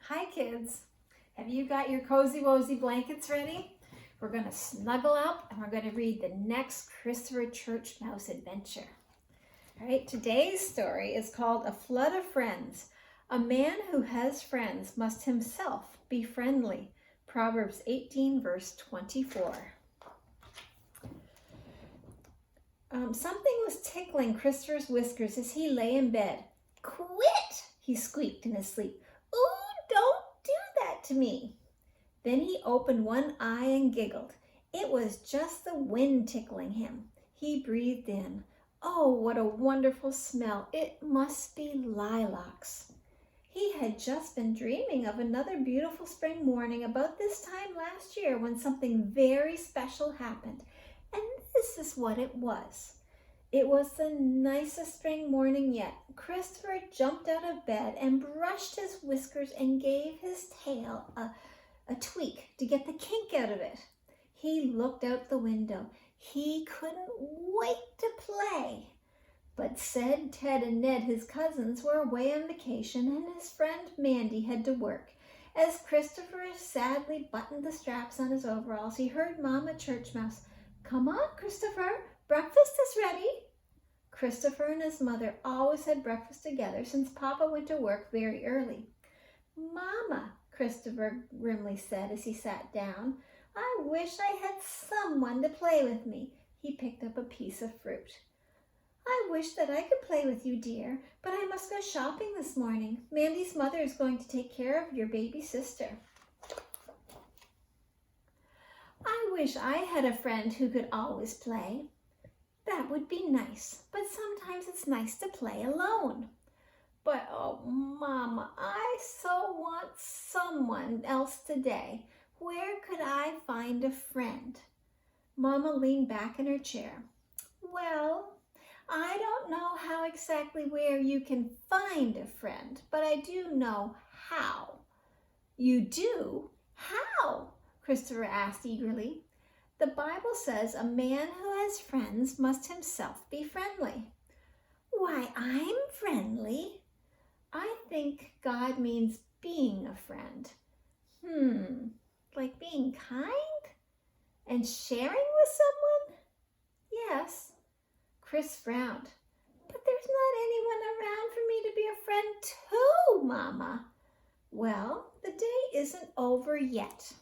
Hi kids, have you got your cozy wozy blankets ready? We're going to snuggle up and we're going to read the next Christopher Churchmouse adventure. All right, today's story is called A Flood of Friends. A man who has friends must himself be friendly. Proverbs 18 verse 24. Something was tickling Christopher's whiskers as he lay in bed. "Quit!" he squeaked in his sleep. "Ooh, don't do that to me." Then he opened one eye and giggled. It was just the wind tickling him. He breathed in. Oh, what a wonderful smell. It must be lilacs. He had just been dreaming of another beautiful spring morning about this time last year when something very special happened. And this is what it was. It was the nicest spring morning yet. Christopher jumped out of bed and brushed his whiskers and gave his tail a tweak to get the kink out of it. He looked out the window. He couldn't wait to play. But Ted, and Ned, his cousins, were away on vacation and his friend Mandy had to work. As Christopher sadly buttoned the straps on his overalls, he heard Mama Churchmouse, "Come on, Christopher, breakfast is ready." Christopher and his mother always had breakfast together since Papa went to work very early. "Mama," Christopher grimly said as he sat down, "I wish I had someone to play with me." He picked up a piece of fruit. "I wish that I could play with you, dear, but I must go shopping this morning. Mandy's mother is going to take care of your baby sister." "I wish I had a friend who could always play." "That would be nice, but sometimes it's nice to play alone." "But oh, Mama, I so want someone else today. Where could I find a friend?" Mama leaned back in her chair. "Well, I don't know how exactly where you can find a friend, but I do know how." "You do? How?" Christopher asked eagerly. "The Bible says a man who has friends must himself be friendly." "Why, I'm friendly." "I think God means being a friend." Like being kind? And sharing with someone?" "Yes." Chris frowned. "But there's not anyone around for me to be a friend to, Mama." "Well, the day isn't over yet."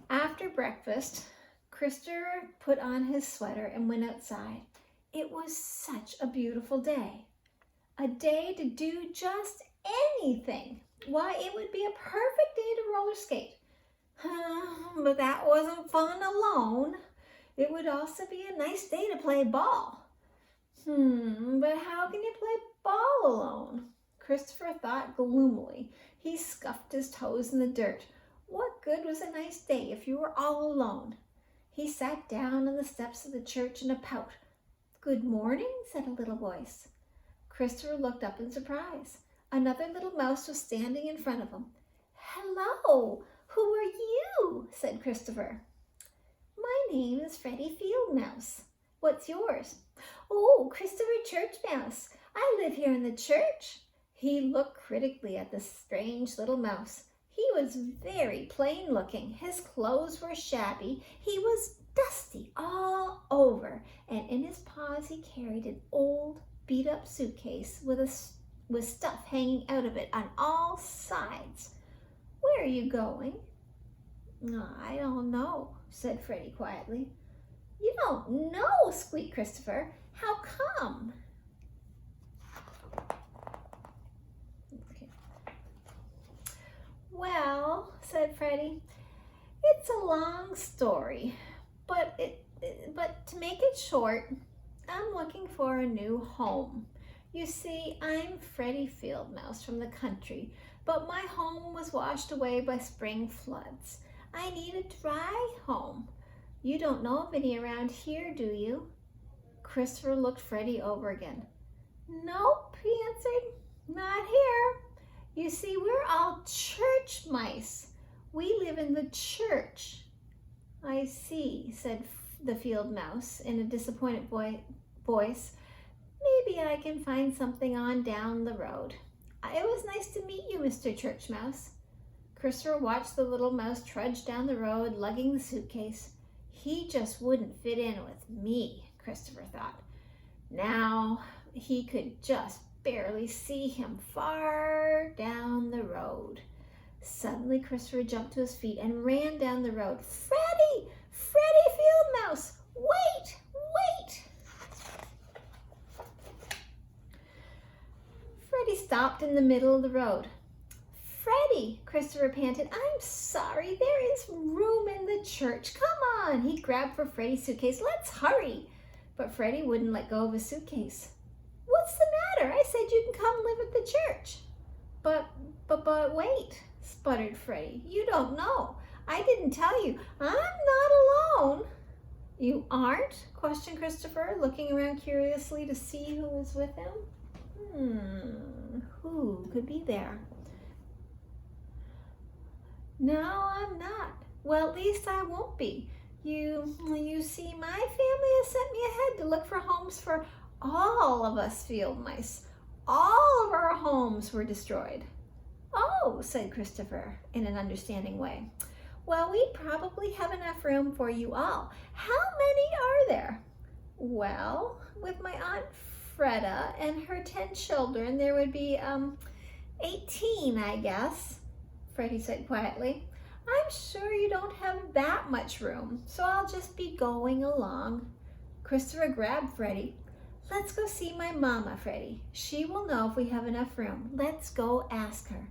After breakfast, Christopher put on his sweater and went outside. It was such a beautiful day. A day to do just anything. Why, it would be a perfect day to roller skate. But that wasn't fun alone. It would also be a nice day to play ball. But how can you play ball alone? Christopher thought gloomily. He scuffed his toes in the dirt. What good was a nice day if you were all alone? He sat down on the steps of the church in a pout. "Good morning," said a little voice. Christopher looked up in surprise. Another little mouse was standing in front of him. "Hello, who are you?" said Christopher. "My name is Freddie Fieldmouse. What's yours?" "Oh, Christopher Churchmouse. I live here in the church." He looked critically at the strange little mouse. He was very plain looking. His clothes were shabby. He was dusty all over, and in his paws he carried an old beat-up suitcase with stuff hanging out of it on all sides. "Where are you going?" "I don't know," said Freddie quietly. "You don't know?" squeaked Christopher. "How come?" Okay. "Well," said Freddie, "it's a long story, but to make it short, I'm looking for a new home. You see, I'm Freddie Fieldmouse from the country, but my home was washed away by spring floods. I need a dry home. You don't know of any around here, do you?" Christopher looked Freddie over again. "Nope," he answered, "not here. You see, we're all church mice. We live in the church." "I see," said the field mouse in a disappointed voice. Maybe I can find something on down the road. It was nice to meet you, Mr. Churchmouse. Christopher watched the little mouse trudge down the road, lugging the suitcase. He just wouldn't fit in with me, Christopher thought. Now he could just barely see him far down the road. Suddenly, Christopher jumped to his feet and ran down the road. Freddie! Freddie Field Mouse! Wait! Wait! Freddie stopped in the middle of the road. Freddie, Christopher panted, I'm sorry, there is room in the church. Come on. He grabbed for Freddie's suitcase. Let's hurry. But Freddie wouldn't let go of his suitcase. What's the matter? I said you can come live at the church. But wait, sputtered Freddie. You don't know. I didn't tell you. I'm not alone. You aren't? Questioned Christopher, looking around curiously to see who was with him. Who could be there? No, I'm not. Well, at least I won't be. You see, my family has sent me ahead to look for homes for all of us field mice. All of our homes were destroyed. Oh, said Christopher in an understanding way. Well, we probably have enough room for you all. How many are there? Well, with my Aunt Freda and her 10 children, there would be 18, I guess, Freddie said quietly. I'm sure you don't have that much room, so I'll just be going along. Christopher grabbed Freddie. Let's go see my mama, Freddie. She will know if we have enough room. Let's go ask her.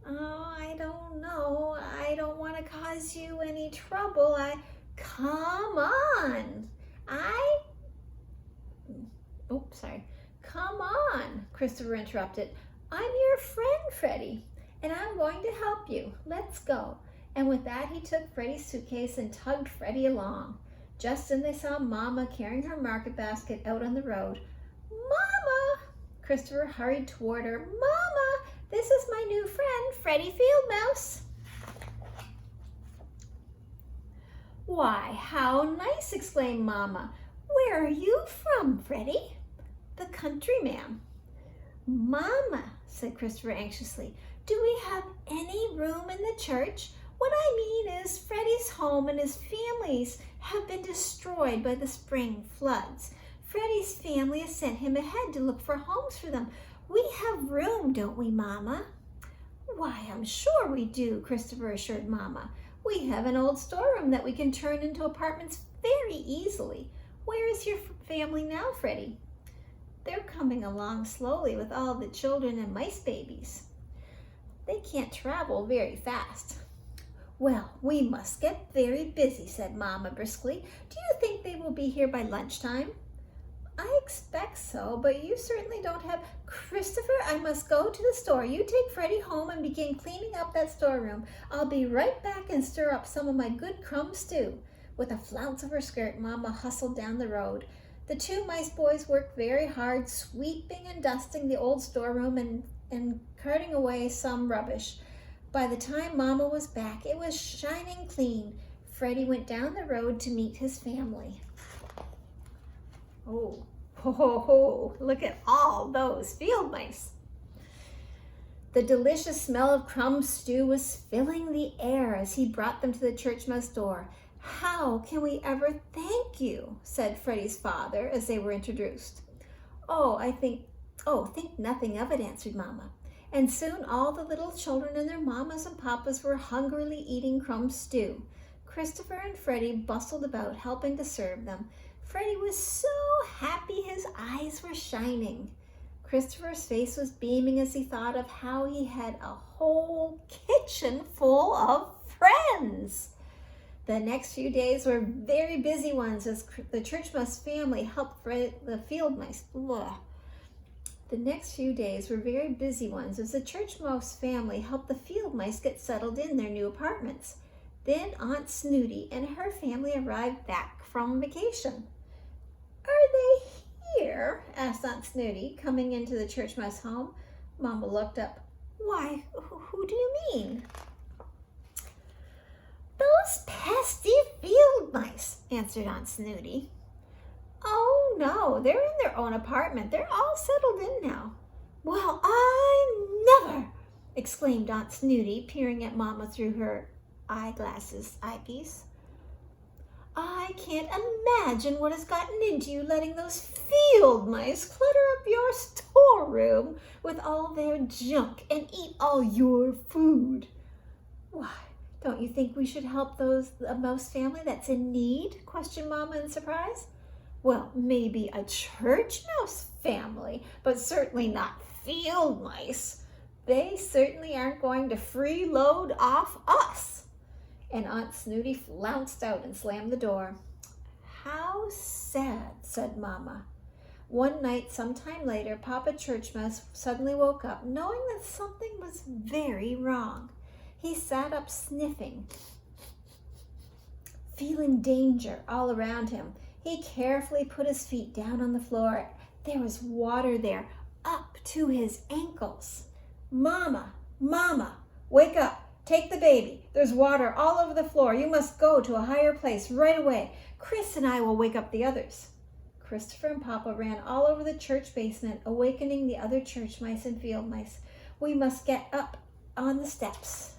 Oh, I don't know. I don't want to cause you any trouble. Come on. Come on, Christopher interrupted. I'm your friend, Freddie, and I'm going to help you. Let's go. And with that, he took Freddie's suitcase and tugged Freddie along. Just then they saw Mama carrying her market basket out on the road. Mama! Christopher hurried toward her. Mama, this is my new friend, Freddie Field Mouse. Why, how nice, exclaimed Mama. Where are you from, Freddie? The country, ma'am. Mama, said Christopher anxiously, do we have any room in the church? What I mean is Freddie's home and his family's have been destroyed by the spring floods. Freddie's family has sent him ahead to look for homes for them. We have room, don't we, Mama? Why, I'm sure we do, Christopher assured Mama. We have an old storeroom that we can turn into apartments very easily. Where is your family now, Freddie? They're coming along slowly with all the children and mice babies. They can't travel very fast. Well, we must get very busy, said Mama briskly. Do you think they will be here by lunchtime? I expect so, but you certainly don't have... Christopher, I must go to the store. You take Freddie home and begin cleaning up that storeroom. I'll be right back and stir up some of my good crumb stew. With a flounce of her skirt, Mama hustled down the road. The two mice boys worked very hard, sweeping and dusting the old storeroom and carting away some rubbish. By the time Mama was back, it was shining clean. Freddie went down the road to meet his family. Oh, ho, ho, ho, look at all those field mice. The delicious smell of crumb stew was filling the air as he brought them to the church mouse door. How can we ever thank you, said Freddie's father as they were introduced. Think nothing of it, answered Mama. And soon all the little children and their mamas and papas were hungrily eating crumb stew. Christopher and Freddie bustled about, helping to serve them. Freddie was so happy his eyes were shining. Christopher's face was beaming as he thought of how he had a whole kitchen full of friends. The next few days were very busy ones as the church mouse family helped the field mice. The next few days were very busy ones as the church mouse family helped the field mice get settled in their new apartments. Then Aunt Snooty and her family arrived back from vacation. Are they here? Asked Aunt Snooty, coming into the church mouse home. Mama looked up. Why, who do you mean? Those pesky field mice, answered Aunt Snooty. Oh no, they're in their own apartment. They're all settled in now. Well, I never, exclaimed Aunt Snooty, peering at Mama through her eyepiece. I can't imagine what has gotten into you letting those field mice clutter up your storeroom with all their junk and eat all your food. Why, don't you think we should help the mouse family that's in need? Questioned Mama in surprise. Well, maybe a church mouse family, but certainly not field mice. They certainly aren't going to freeload off us. And Aunt Snooty flounced out and slammed the door. How sad, said Mama. One night, sometime later, Papa Churchmouse suddenly woke up, knowing that something was very wrong. He sat up sniffing, feeling danger all around him. He carefully put his feet down on the floor. There was water there, up to his ankles. Mama, Mama, wake up. Take the baby. There's water all over the floor. You must go to a higher place right away. Chris and I will wake up the others. Christopher and Papa ran all over the church basement, awakening the other church mice and field mice. We must get up on the steps.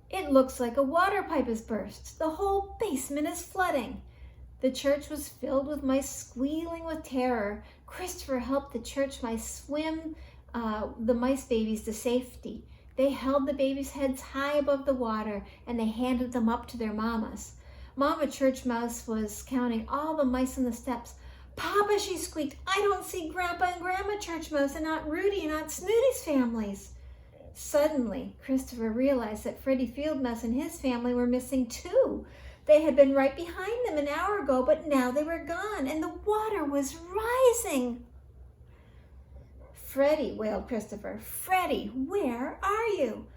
It looks like a water pipe has burst. The whole basement is flooding. The church was filled with mice squealing with terror. Christopher helped the church mice swim the mice babies to safety. They held the babies' heads high above the water and they handed them up to their mamas. Mama Churchmouse was counting all the mice on the steps. Papa, she squeaked, I don't see Grandpa and Grandma Churchmouse and Aunt Rudy and Aunt Snooty's families. Suddenly, Christopher realized that Freddie Fieldmouse and his family were missing too. They had been right behind them an hour ago, but now they were gone and the water was rising. Freddie, wailed Christopher. Freddie, where are you?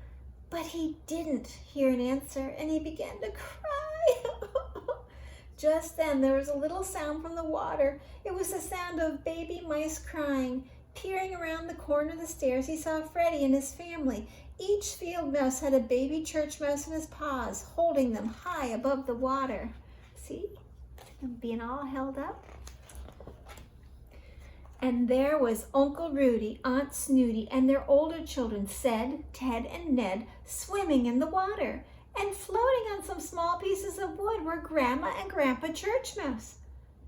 But he didn't hear an answer and he began to cry. Just then there was a little sound from the water. It was the sound of baby mice crying. Peering around the corner of the stairs, he saw Freddie and his family. Each field mouse had a baby church mouse in his paws, holding them high above the water. See? Them being all held up. And there was Uncle Rudy, Aunt Snooty, and their older children, Ced, Ted, and Ned, swimming in the water. And floating on some small pieces of wood were Grandma and Grandpa Churchmouse.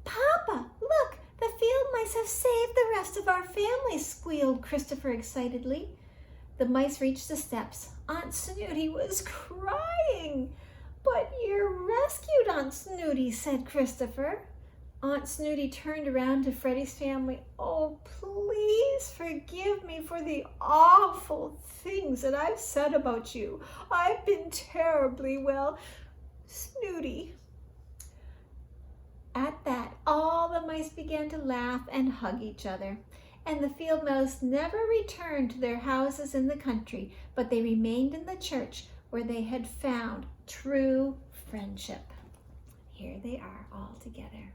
Papa, look, the field mice have saved the rest of our family, squealed Christopher excitedly. The mice reached the steps. Aunt Snooty was crying. But you're rescued, Aunt Snooty, said Christopher. Aunt Snooty turned around to Freddie's family. Oh, please forgive me for the awful things that I've said about you. I've been terribly, well, snooty. At that, all the mice began to laugh and hug each other. And the field mouse never returned to their houses in the country, but they remained in the church where they had found true friendship. Here they are all together.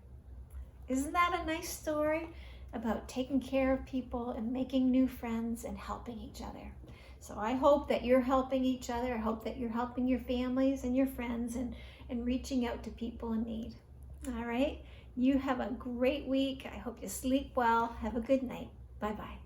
Isn't that a nice story about taking care of people and making new friends and helping each other? So I hope that you're helping each other. I hope that you're helping your families and your friends and reaching out to people in need. All right? You have a great week. I hope you sleep well. Have a good night. Bye-bye.